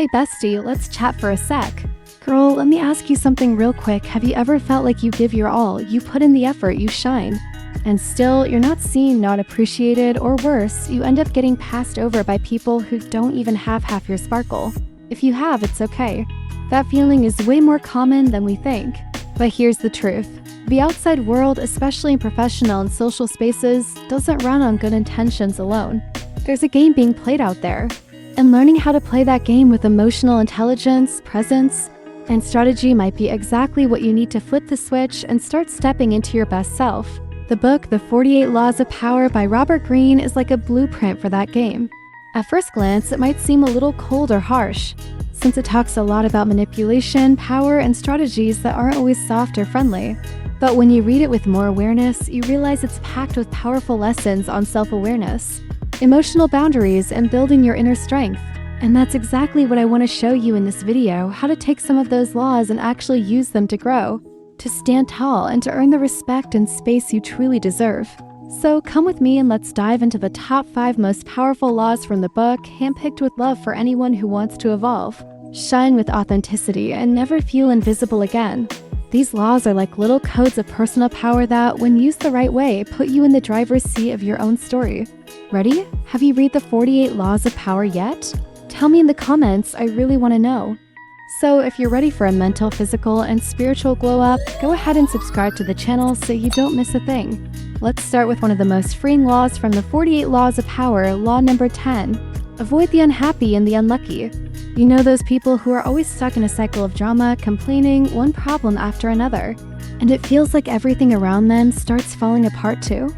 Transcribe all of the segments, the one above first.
Hey bestie, let's chat for a sec. Girl, let me ask you something real quick. Have you ever felt like you give your all, you put in the effort, you shine, and still you're not seen, not appreciated, or worse, you end up getting passed over by people who don't even have half your sparkle? If you have, it's okay. That feeling is way more common than we think. But here's the truth. The outside world, especially in professional and social spaces, doesn't run on good intentions alone. There's a game being played out there. And learning how to play that game with emotional intelligence, presence, and strategy might be exactly what you need to flip the switch and start stepping into your best self. The book, The 48 Laws of Power by Robert Greene, is like a blueprint for that game. At first glance, it might seem a little cold or harsh, since it talks a lot about manipulation, power, and strategies that aren't always soft or friendly. But when you read it with more awareness, you realize it's packed with powerful lessons on self-awareness, emotional boundaries, and building your inner strength. And that's exactly what I want to show you in this video, how to take some of those laws and actually use them to grow, to stand tall, and to earn the respect and space you truly deserve. So come with me and let's dive into the top 5 most powerful laws from the book, handpicked with love for anyone who wants to evolve, shine with authenticity, and never feel invisible again. These laws are like little codes of personal power that, when used the right way, put you in the driver's seat of your own story. Ready? Have you read the 48 Laws of Power yet? Tell me in the comments, I really want to know. So if you're ready for a mental, physical, and spiritual glow up, go ahead and subscribe to the channel so you don't miss a thing. Let's start with one of the most freeing laws from the 48 Laws of Power, law number 10. Avoid the unhappy and the unlucky. You know those people who are always stuck in a cycle of drama, complaining, one problem after another, and it feels like everything around them starts falling apart too?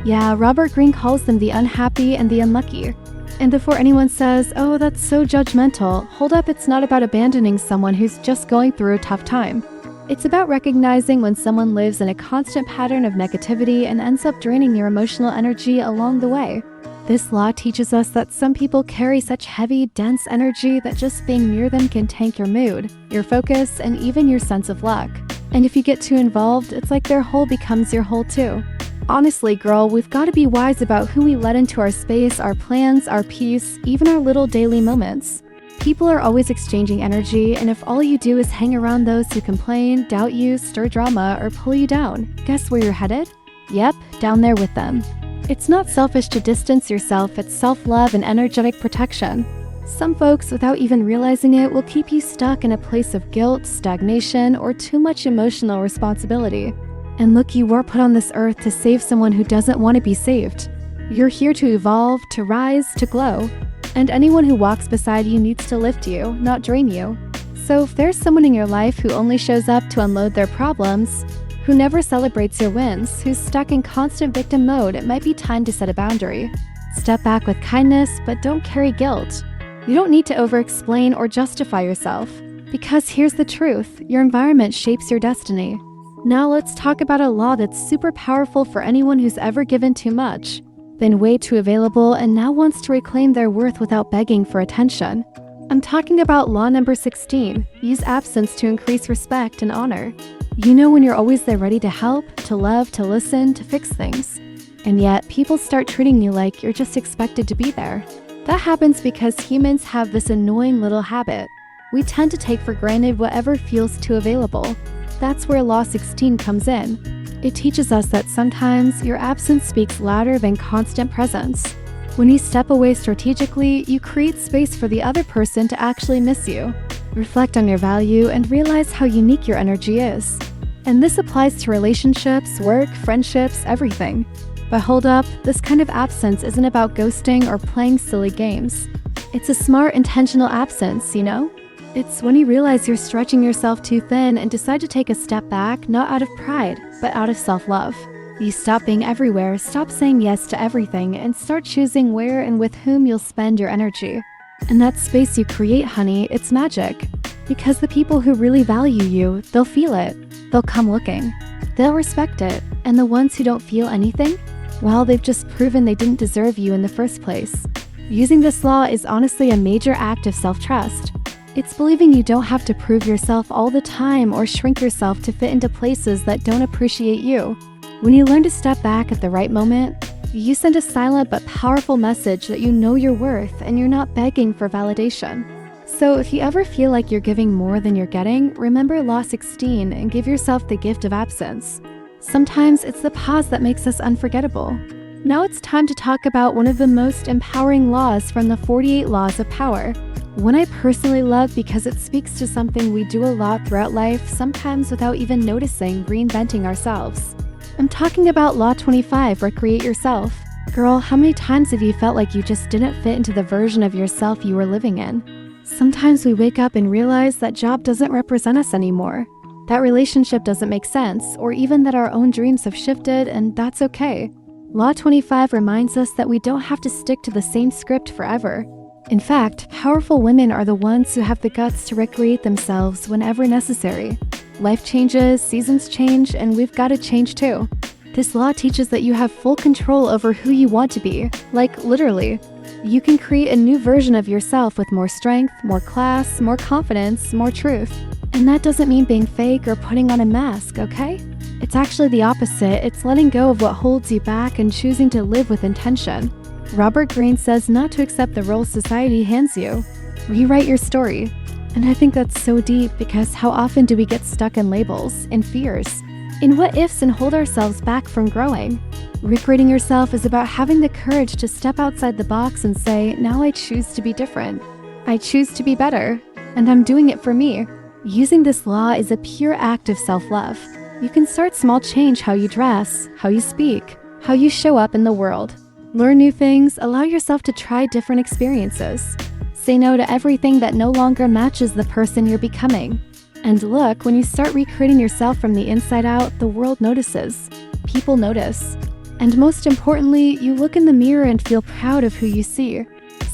Yeah, Robert Greene calls them the unhappy and the unlucky. And before anyone says, oh, that's so judgmental, hold up, it's not about abandoning someone who's just going through a tough time. It's about recognizing when someone lives in a constant pattern of negativity and ends up draining your emotional energy along the way. This law teaches us that some people carry such heavy, dense energy that just being near them can tank your mood, your focus, and even your sense of luck. And if you get too involved, it's like their hole becomes your hole too. Honestly, girl, we've got to be wise about who we let into our space, our plans, our peace, even our little daily moments. People are always exchanging energy, and if all you do is hang around those who complain, doubt you, stir drama, or pull you down, guess where you're headed? Yep, down there with them. It's not selfish to distance yourself, it's self-love and energetic protection. Some folks, without even realizing it, will keep you stuck in a place of guilt, stagnation, or too much emotional responsibility. And look, you were put on this earth to save someone who doesn't want to be saved. You're here to evolve, to rise, to glow. And anyone who walks beside you needs to lift you, not drain you. So if there's someone in your life who only shows up to unload their problems, who never celebrates your wins, who's stuck in constant victim mode, it might be time to set a boundary. Step back with kindness, but don't carry guilt. You don't need to over-explain or justify yourself. Because here's the truth, your environment shapes your destiny. Now let's talk about a law that's super powerful for anyone who's ever given too much, been way too available, and now wants to reclaim their worth without begging for attention. I'm talking about law number 16, use absence to increase respect and honor. You know when you're always there ready to help, to love, to listen, to fix things. And yet, people start treating you like you're just expected to be there. That happens because humans have this annoying little habit. We tend to take for granted whatever feels too available. That's where Law 16 comes in. It teaches us that sometimes your absence speaks louder than constant presence. When you step away strategically, you create space for the other person to actually miss you. Reflect on your value and realize how unique your energy is. And this applies to relationships, work, friendships, everything. But hold up, this kind of absence isn't about ghosting or playing silly games. It's a smart, intentional absence, you know? It's when you realize you're stretching yourself too thin and decide to take a step back, not out of pride, but out of self-love. You stop being everywhere, stop saying yes to everything, and start choosing where and with whom you'll spend your energy. And that space you create, honey, it's magic. Because the people who really value you, they'll feel it. They'll come looking. They'll respect it. And the ones who don't feel anything, well, they've just proven they didn't deserve you in the first place. Using this law is honestly a major act of self-trust. It's believing you don't have to prove yourself all the time or shrink yourself to fit into places that don't appreciate you. When you learn to step back at the right moment, you send a silent but powerful message that you know your worth and you're not begging for validation. So if you ever feel like you're giving more than you're getting, remember Law 16 and give yourself the gift of absence. Sometimes it's the pause that makes us unforgettable. Now it's time to talk about one of the most empowering laws from the 48 Laws of Power. One I personally love because it speaks to something we do a lot throughout life, sometimes without even noticing, reinventing ourselves. I'm talking about Law 25, Recreate Yourself. Girl, how many times have you felt like you just didn't fit into the version of yourself you were living in? Sometimes we wake up and realize that job doesn't represent us anymore, that relationship doesn't make sense, or even that our own dreams have shifted, and that's okay. Law 25 reminds us that we don't have to stick to the same script forever. In fact, powerful women are the ones who have the guts to recreate themselves whenever necessary. Life changes, seasons change, and we've got to change too. This law teaches that you have full control over who you want to be, like literally. You can create a new version of yourself with more strength, more class, more confidence, more truth. And that doesn't mean being fake or putting on a mask, okay? It's actually the opposite. It's letting go of what holds you back and choosing to live with intention. Robert Greene says not to accept the role society hands you. Rewrite your story. And I think that's so deep because how often do we get stuck in labels, in fears, in what ifs and hold ourselves back from growing? Recreating yourself is about having the courage to step outside the box and say, now I choose to be different. I choose to be better. And I'm doing it for me. Using this law is a pure act of self-love. You can start small, change how you dress, how you speak, how you show up in the world. Learn new things, allow yourself to try different experiences. Say no to everything that no longer matches the person you're becoming. And look, when you start recreating yourself from the inside out, the world notices. People notice. And most importantly, you look in the mirror and feel proud of who you see.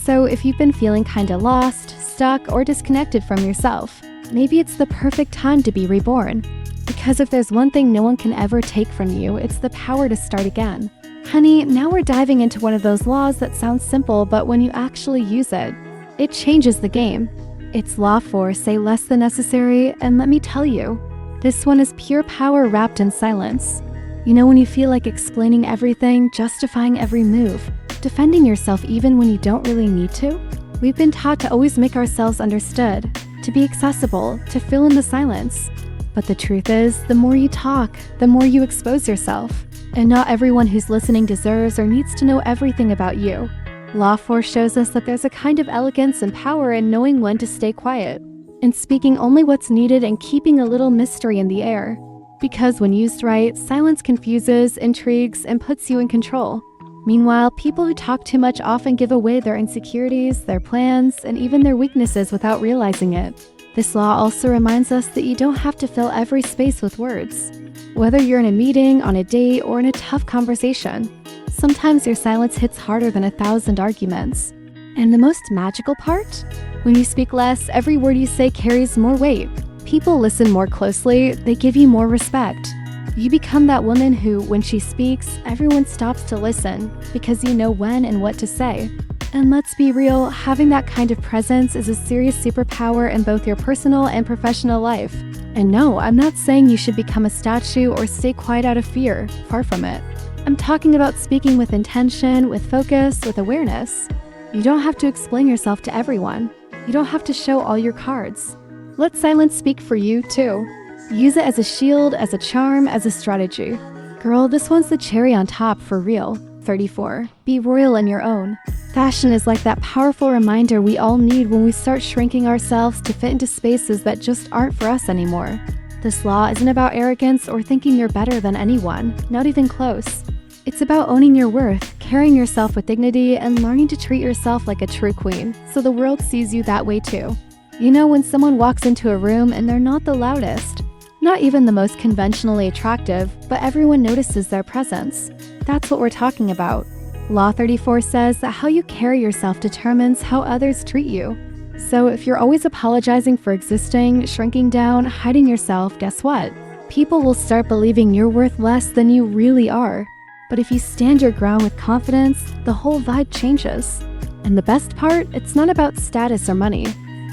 So if you've been feeling kinda lost, stuck, or disconnected from yourself, maybe it's the perfect time to be reborn. Because if there's one thing no one can ever take from you, it's the power to start again. Honey, now we're diving into one of those laws that sounds simple, but when you actually use it, it changes the game. It's Law 4, say less than necessary, and let me tell you, this one is pure power wrapped in silence. You know when you feel like explaining everything, justifying every move, defending yourself even when you don't really need to? We've been taught to always make ourselves understood, to be accessible, to fill in the silence. But the truth is, the more you talk, the more you expose yourself. And not everyone who's listening deserves or needs to know everything about you. Law 4 shows us that there's a kind of elegance and power in knowing when to stay quiet, in speaking only what's needed and keeping a little mystery in the air. Because when used right, silence confuses, intrigues, and puts you in control. Meanwhile, people who talk too much often give away their insecurities, their plans, and even their weaknesses without realizing it. This law also reminds us that you don't have to fill every space with words. Whether you're in a meeting, on a date, or in a tough conversation, sometimes your silence hits harder than 1,000 arguments. And the most magical part? When you speak less, every word you say carries more weight. People listen more closely, they give you more respect. You become that woman who, when she speaks, everyone stops to listen because you know when and what to say. And let's be real, having that kind of presence is a serious superpower in both your personal and professional life. And no, I'm not saying you should become a statue or stay quiet out of fear, far from it. I'm talking about speaking with intention, with focus, with awareness. You don't have to explain yourself to everyone. You don't have to show all your cards. Let silence speak for you, too. Use it as a shield, as a charm, as a strategy. Girl, this one's the cherry on top for real. 34. Be royal in your own. Fashion is like that powerful reminder we all need when we start shrinking ourselves to fit into spaces that just aren't for us anymore. This law isn't about arrogance or thinking you're better than anyone, not even close. It's about owning your worth, carrying yourself with dignity, and learning to treat yourself like a true queen, so the world sees you that way too. You know when someone walks into a room and they're not the loudest, not even the most conventionally attractive, but everyone notices their presence. That's what we're talking about. Law 34 says that how you carry yourself determines how others treat you. So if you're always apologizing for existing, shrinking down, hiding yourself, guess what? People will start believing you're worth less than you really are. But if you stand your ground with confidence, the whole vibe changes. And the best part, it's not about status or money.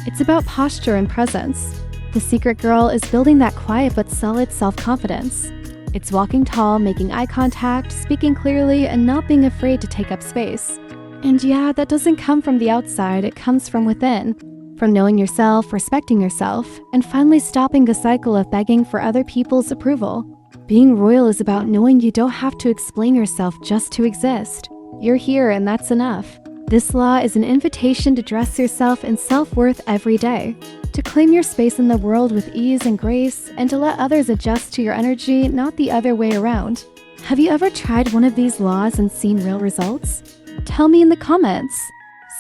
It's about posture and presence. The secret girl is building that quiet but solid self-confidence. It's walking tall, making eye contact, speaking clearly, and not being afraid to take up space. And yeah, that doesn't come from the outside, it comes from within. From knowing yourself, respecting yourself, and finally stopping the cycle of begging for other people's approval. Being royal is about knowing you don't have to explain yourself just to exist. You're here and that's enough. This law is an invitation to dress yourself in self-worth every day, to claim your space in the world with ease and grace, and to let others adjust to your energy, not the other way around. Have you ever tried one of these laws and seen real results? Tell me in the comments.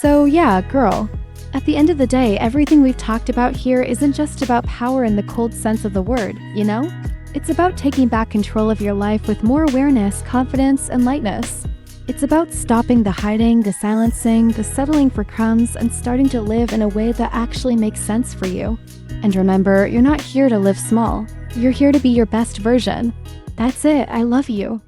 So yeah, girl, at the end of the day, everything we've talked about here isn't just about power in the cold sense of the word, you know? It's about taking back control of your life with more awareness, confidence, and lightness. It's about stopping the hiding, the silencing, the settling for crumbs, and starting to live in a way that actually makes sense for you. And remember, you're not here to live small. You're here to be your best version. That's it. I love you.